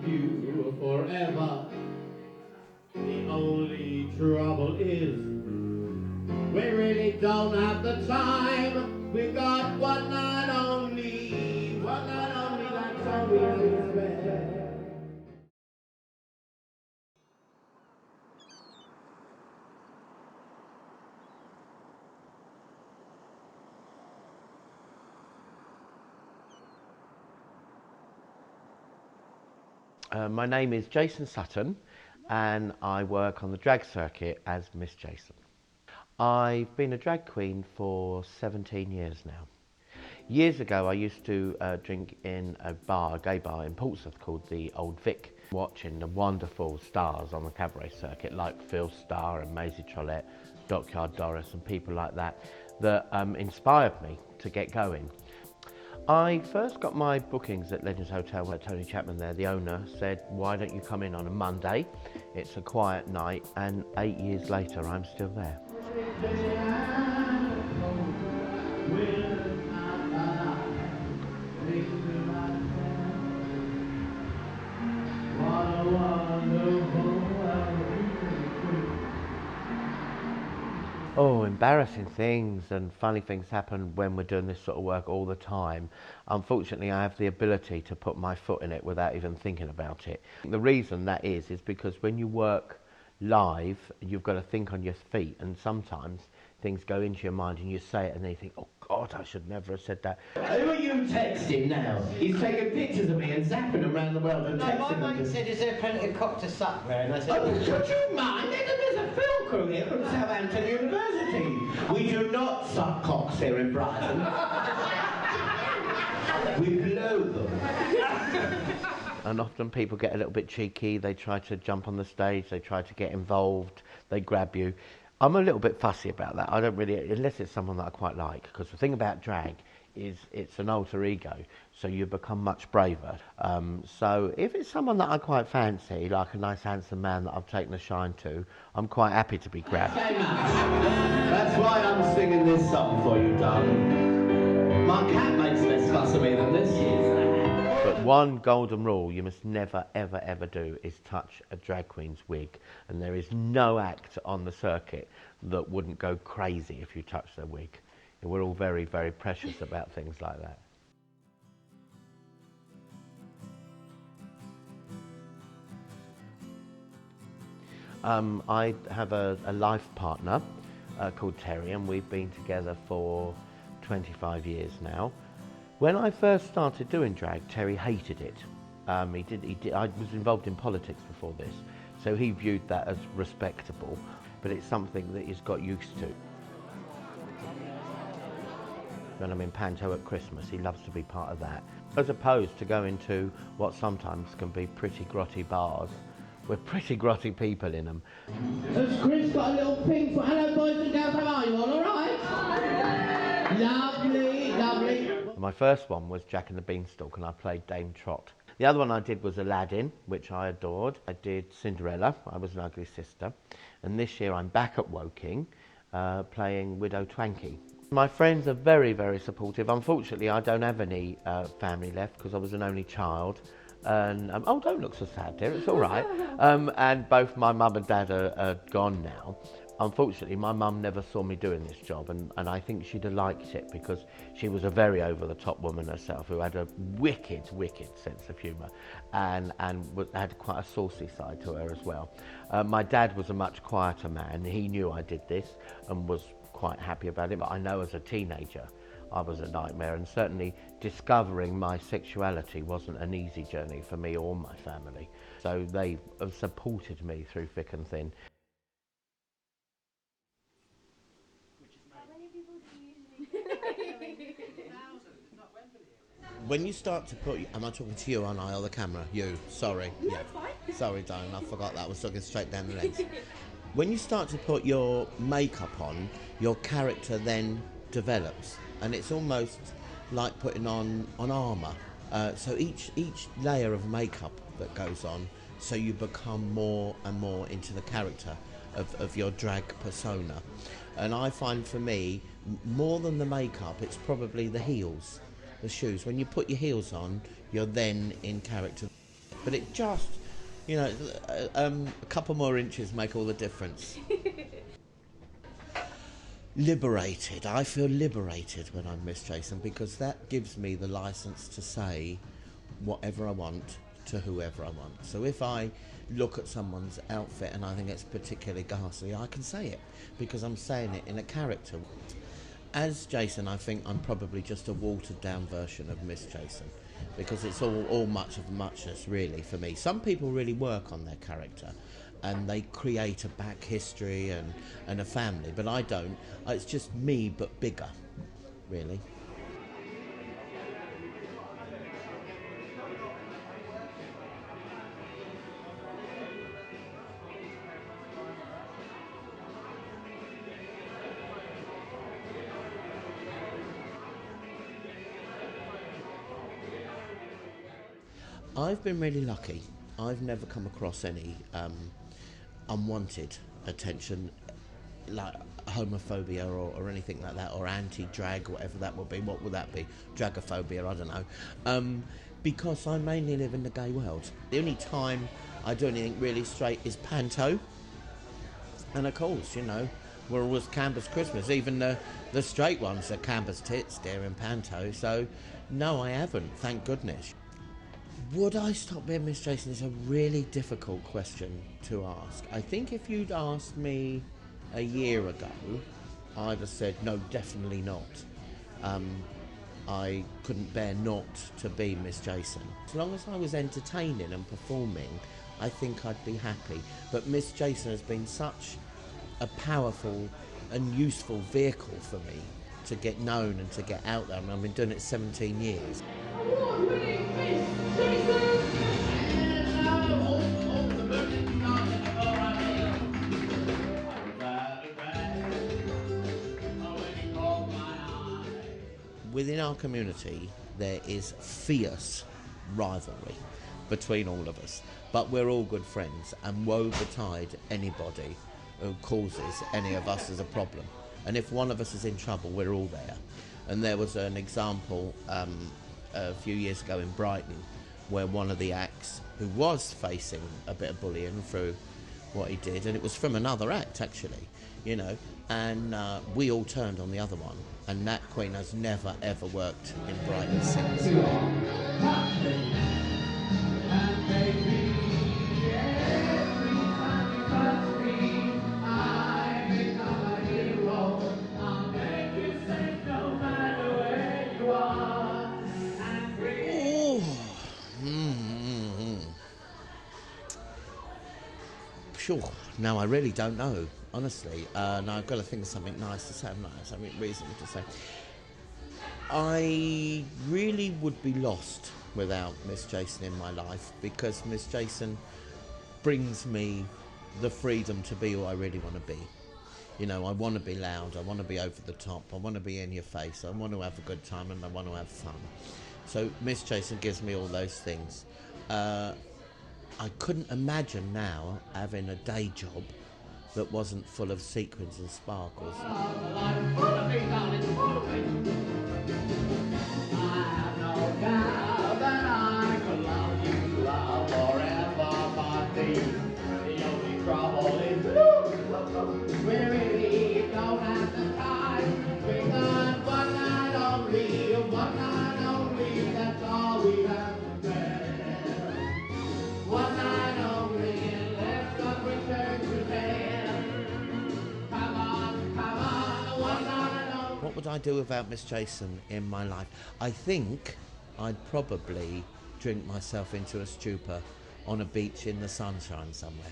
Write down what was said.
you forever. The only trouble is we really don't have the time. We got one night only, that's all we have to spare. My name is Jason Sutton and I work on the drag circuit as Miss Jason. I've been a drag queen for 17 years now. Years ago I used to drink in a gay bar in Portsmouth called the Old Vic, watching the wonderful stars on the cabaret circuit like Phil Starr and Maisie Trollet, Dockyard Doris and people like that inspired me to get going. I first got my bookings at Legends Hotel where Tony Chapman there, the owner, said, why don't you come in on a Monday? It's a quiet night, and 8 years later, I'm still there. Oh, embarrassing things and funny things happen when we're doing this sort of work all the time. Unfortunately, I have the ability to put my foot in it without even thinking about it. The reason that is because when you work live, you've got to think on your feet, and sometimes things go into your mind and you say it and then you think, oh God, I should never have said that. Who are you texting now? He's taking pictures of me and zapping them around the world and texting them. My mate said, is there plenty of cock to suck there? And I said, oh, could you mind? There's a film crew here from Southampton University. We do not suck cocks here in Brighton. We blow them. And often people get a little bit cheeky, they try to jump on the stage, they try to get involved, they grab you. I'm a little bit fussy about that. I don't really, unless it's someone that I quite like, because the thing about drag is it's an alter ego, so you become much braver. So if it's someone that I quite fancy, like a nice handsome man that I've taken a shine to, I'm quite happy to be grabbed. That's why I'm singing this song for you, darling. My cat makes less fuss of me than this. But one golden rule you must never, ever, ever do is touch a drag queen's wig. And there is no act on the circuit that wouldn't go crazy if you touched their wig. We're all very, very precious about things like that. I have a life partner called Terry, and we've been together for 25 years now. When I first started doing drag, Terry hated it. I was involved in politics before this, so he viewed that as respectable, but it's something that he's got used to. When I'm in Panto at Christmas, he loves to be part of that, as opposed to going to what sometimes can be pretty grotty bars with pretty grotty people in them. Has Chris got a little pink for... Hello boys and girls, how are you all right? Lovely, lovely. My first one was Jack and the Beanstalk, and I played Dame Trot. The other one I did was Aladdin, which I adored. I did Cinderella, I was an ugly sister. And this year I'm back at Woking, playing Widow Twankey. My friends are very, very supportive. Unfortunately, I don't have any family left because I was an only child. And oh, don't look so sad, dear, it's all right. And both my mum and dad are gone now. Unfortunately, my mum never saw me doing this job, and I think she'd have liked it because she was a very over-the-top woman herself who had a wicked, wicked sense of humour and had quite a saucy side to her as well. My dad was a much quieter man. He knew I did this and was quite happy about it, but I know as a teenager I was a nightmare, and certainly discovering my sexuality wasn't an easy journey for me or my family. So they have supported me through thick and thin. When you start to put, am I talking to you, aren't I, or the camera? You, sorry. No, yeah. It's fine. Sorry, darling, I forgot that. I was looking straight down the lens. When you start to put your makeup on, your character then develops, and it's almost like putting on armour. So each layer of makeup that goes on, so you become more and more into the character of your drag persona. And I find for me, more than the makeup, it's probably the heels. The shoes. When you put your heels on, you're then in character. but it just, you know, a couple more inches make all the difference. Liberated. I feel liberated when I'm Miss Jason, because that gives me the license to say whatever I want to whoever I want. So if I look at someone's outfit and I think it's particularly ghastly, I can say it, because I'm saying it in a character. As Jason, I think I'm probably just a watered down version of Miss Jason, because it's all much of muchness, really, for me. Some people really work on their character and they create a back history and a family, but I don't. It's just me, but bigger, really. I've been really lucky. I've never come across any unwanted attention, like homophobia or anything like that, or anti-drag, whatever that would be. What would that be? Dragophobia, I don't know. Because I mainly live in the gay world. The only time I do anything really straight is panto. And of course, you know, we're always Canber's Christmas. Even the straight ones are Canber's tits during panto. So, no, I haven't, thank goodness. Would I stop being Miss Jason is a really difficult question to ask. I think if you'd asked me a year ago, I'd have said, no, definitely not. I couldn't bear not to be Miss Jason. As long as I was entertaining and performing, I think I'd be happy. But Miss Jason has been such a powerful and useful vehicle for me to get known and to get out there. I mean, I've been doing it 17 years. Within our community, there is fierce rivalry between all of us, but we're all good friends, and woe betide anybody who causes any of us as a problem. And if one of us is in trouble, we're all there. And there was an example a few years ago in Brighton, where one of the acts, who was facing a bit of bullying through what he did, and it was from another act actually, you know, and we all turned on the other one, and that queen has never ever worked in Brighton since. Sure. No, I really don't know, honestly. No, I've got to think of something nice to say, something reasonable to say. I really would be lost without Miss Jason in my life, because Miss Jason brings me the freedom to be who I really want to be. You know, I want to be loud, I want to be over the top, I want to be in your face, I want to have a good time, and I want to have fun. So Miss Jason gives me all those things. I couldn't imagine now having a day job that wasn't full of sequins and sparkles. What would I do without Miss Jason in my life? I think I'd probably drink myself into a stupor on a beach in the sunshine somewhere.